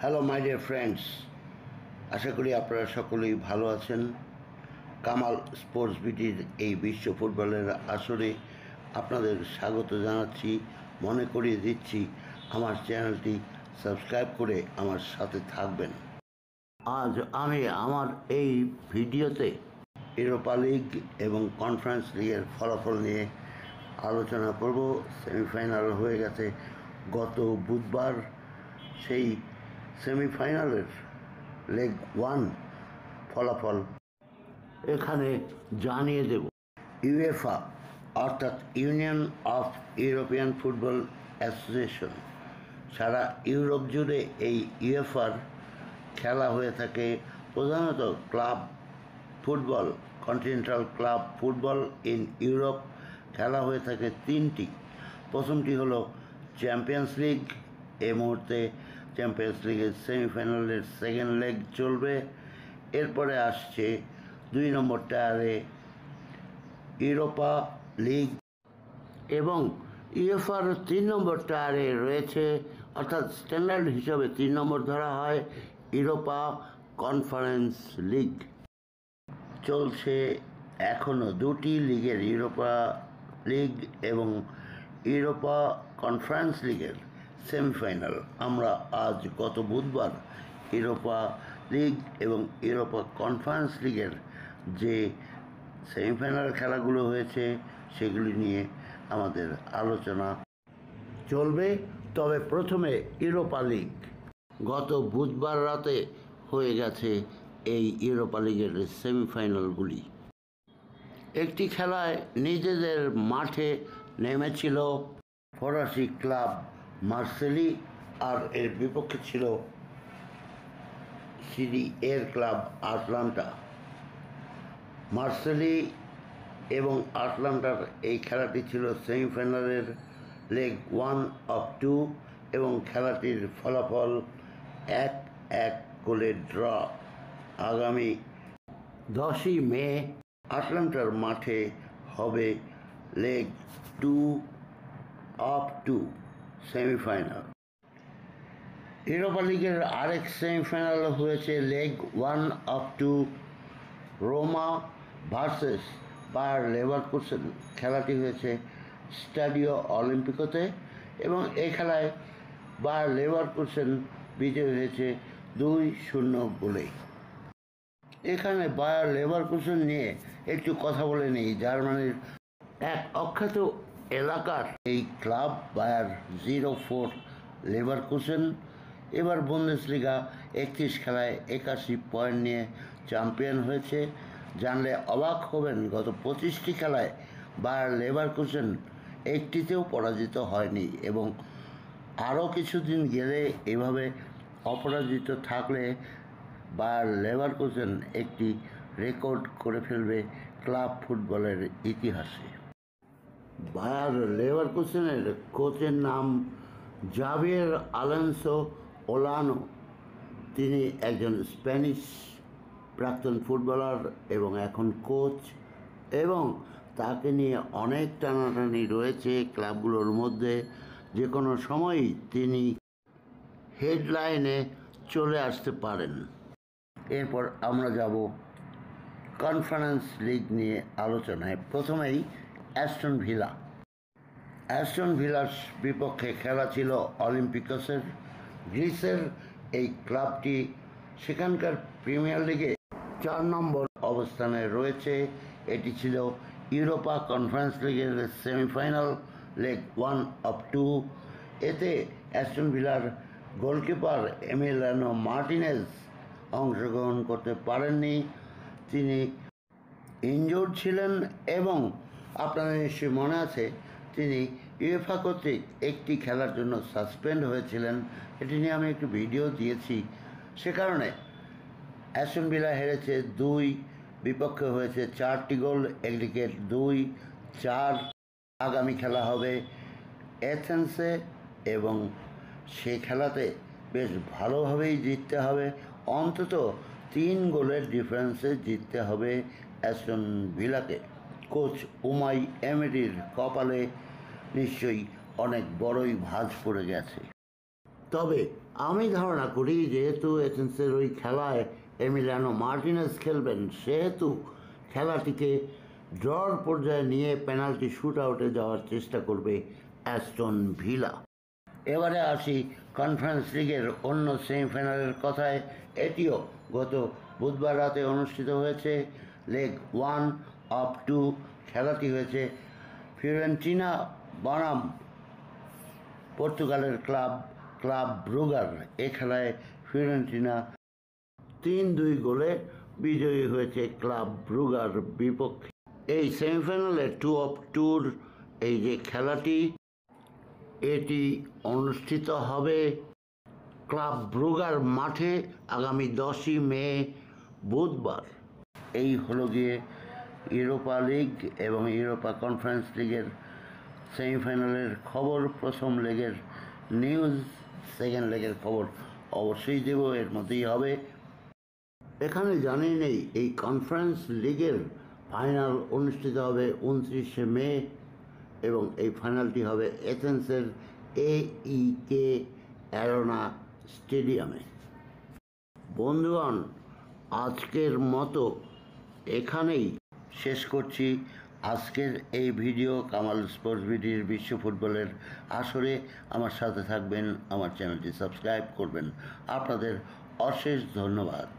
Hello my dear friends, আশা করি আপনারা সকলেই ভালো আছেন। কামাল স্পোর্টস বিটির এই বিশ্ব ফুটবলের আসরে আপনাদের স্বাগত জানাচ্ছি। মনে করিয়ে দিচ্ছি আমার চ্যানেলটি সাবস্ক্রাইব করে আমার সাথে থাকবেন। আজ আমি আমার এই ভিডিওতে ইউরোপা লিগ এবং কনফারেন্স লিগের ফলাফল নিয়ে আলোচনা করব। সেমিফাইনাল হয়ে গেছে গত বুধবার। সেই সেমিফাইনালের লেগ 1 ফলাফল এখানে জানিয়ে দেব। ইউএফা অর্থাৎ union of European football association, সারা ইউরোপ জুড়ে এই ইউএফার খেলা হয়ে থাকে প্রধানত club football, continental club football in Europe. খেলা হয়ে থাকে তিনটি। প্রথমটি হলো চ্যাম্পিয়ন্স লিগ। এই মুহূর্তে চ্যাম্পিয়ন্স লিগের সেমিফাইনালের সেকেন্ড লেগ চলবে। এরপরে আসছে 2 নম্বর টায়ারে ইউরোপা লিগ এবং ইউএফার 3 নম্বর টায়ারে রয়েছে, অর্থাৎ স্ট্যান্ডার্ড হিসাবে 3 নম্বর ধরা হয়, ইউরোপা কনফারেন্স লিগ। চলছে এখনও দুটি লিগের, ইউরোপা লিগ এবং ইউরোপা কনফারেন্স লিগের সেমিফাইনাল। আমরা আজ গত বুধবার ইউরোপা লিগ এবং ইউরোপা কনফারেন্স লিগের যে সেমিফাইনাল খেলাগুলো হয়েছে সেগুলি নিয়ে আমাদের আলোচনা চলবে। তবে প্রথমে ইউরোপা লিগ। গত বুধবার রাতে হয়ে গেছে এই ইউরোপা লিগের সেমিফাইনালগুলি। একটি খেলায় নিজেদের মাঠে নেমেছিল ফরাসি ক্লাব মার্সেলি, আর এর বিপক্ষে ছিল সিরি এর ক্লাব আটলান্টা। মার্সেলি এবং আটলান্টার এই খেলাটি ছিল সেমিফাইনালের লেগ 1 অফ 2 এবং খেলাটির ফলাফল 1-1 গোলে ড্র। আগামী 10ই মে আটলান্টার মাঠে হবে লেগ 2 অফ 2 সেমিফাইনাল। ইউরোপা লিগের আরেক সেমিফাইনাল হয়েছে leg 1 of 2 Ruma versus Bayer Leverkusen. খেলাটি হয়েছে স্টাডিও অলিম্পিকোতে এবং এই খেলায় বায়ার লেভারকুসেন বিজয়ী হয়েছে 2-0 গোলে। এখানে বায়ার লেভারকুসেন নিয়ে একটু কথা বলে নিই। জার্মানির এক অখ্যাত এলাকার এই ক্লাব বায়ার 04 লেভারকুসেন এবার বুন্দেসলিগা 31 খেলায় 81 পয়েন্ট নিয়ে চ্যাম্পিয়ন হয়েছে। জানলে অবাক হবেন, গত 25টি খেলায় বায়ার লেভারকুসেন একটিতেও পরাজিত হয়নি এবং আরও কিছুদিন গেলে এভাবে অপরাজিত থাকলে বায়ার লেভারকুসেন একটি রেকর্ড করে ফেলবে ক্লাব ফুটবলের ইতিহাসে। বায়ার লেভারকুসেনের কোচের নাম জাভিয়ের আলোনসো ওলানো। তিনি একজন স্প্যানিশ প্রাক্তন ফুটবলার এবং এখন কোচ, এবং তাকে নিয়ে অনেক টানাটানি রয়েছে ক্লাবগুলোর মধ্যে। যে কোনো সময়ই তিনি হেডলাইনে চলে আসতে পারেন। এরপর আমরা যাব কনফারেন্স লিগ নিয়ে আলোচনায়। প্রথমেই অ্যাস্টন ভিলা। অ্যাস্টন ভিলার বিপক্ষে খেলা ছিল অলিম্পিকসের। গ্রিসের এই ক্লাবটি সেখানকার প্রিমিয়ার লিগে 4 নম্বর অবস্থানে রয়েছে। এটি ছিল ইউরোপা কনফারেন্স লিগের সেমিফাইনাল লেগ 1 অফ 2। এতে অ্যাস্টন ভিলার গোলকিপার এমিলিয়ানো মার্টিনেজ অংশগ্রহণ করতে পারেননি। তিনি ইনজুর্ড ছিলেন এবং আপনাদের নিশ্চয়ই মনে আছে তিনি ইউএফা কর্তৃক একটি খেলার জন্য সাসপেন্ড হয়েছিলেন। এটি নিয়ে আমি একটু ভিডিও দিয়েছি। সে কারণে অ্যাস্টন ভিলা হেরেছে 2, বিপক্ষে হয়েছে 4টি গোল, একদিকে 2-4। আগামী খেলা হবে এথেন্সে এবং সেই খেলাতে বেশ ভালোভাবেই জিততে হবে। অন্তত 3 গোলের ডিফারেন্সে জিততে হবে অ্যাস্টন ভিলাকে। কোচ উমাই এমেরির কপালে নিশ্চয়ই অনেক বড়ই ভাঁজ পড়ে গেছে। তবে আমি ধারণা করি যেহেতু এথেন্সের ওই খেলায় এমিলিয়ানো মার্টিনেজ খেলবেন, সেহেতু খেলাটিকে ড্রর পর্যায়ে নিয়ে পেনাল্টি শুট আউটে যাওয়ার চেষ্টা করবে অ্যাস্টন ভিলা। এবারে আসি কনফারেন্স লিগের অন্য সেমিফাইনালের কথায়। এটিও গত বুধবার রাতে অনুষ্ঠিত হয়েছে। লেগ 1 অফ 2 খেলাটি হয়েছে ফিওরেন্টিনা বনাম পর্তুগালের ক্লাব ব্রুগার। এ খেলায় ফিওরেন্টিনা 3-2 গোলে বিজয়ী হয়েছে ক্লাব ব্রুগার বিপক্ষে। এই সেমিফাইনালে 2 অফ 2 এই যে খেলাটি, এটি অনুষ্ঠিত হবে ক্লাব ব্রুগার মাঠে আগামী 10ই মে বুধবার। এই হলো গিয়ে ইউরোপা লিগ এবং ইউরোপা কনফারেন্স লিগের সেমিফাইনালের খবর। প্রথম লেগের নিউজ, সেকেন্ড লেগের খবর অবশ্যই দেব, এর মধ্যেই হবে। এখানে জানি নেই এই কনফারেন্স লিগের ফাইনাল অনুষ্ঠিত হবে 29শে মে এবং এই ফাইনালটি হবে এথেন্সের AEK অ্যারেনা স্টেডিয়ামে। বন্ধুগণ, আজকের মতো এখানেই শেষ করছি আজকের এই ভিডিও। কামাল স্পোর্টস ভিডিওর বিশ্ব ফুটবলের আসরে আমার সাথে থাকবেন, আমার চ্যানেলটি সাবস্ক্রাইব করবেন। আপনাদের অশেষ ধন্যবাদ।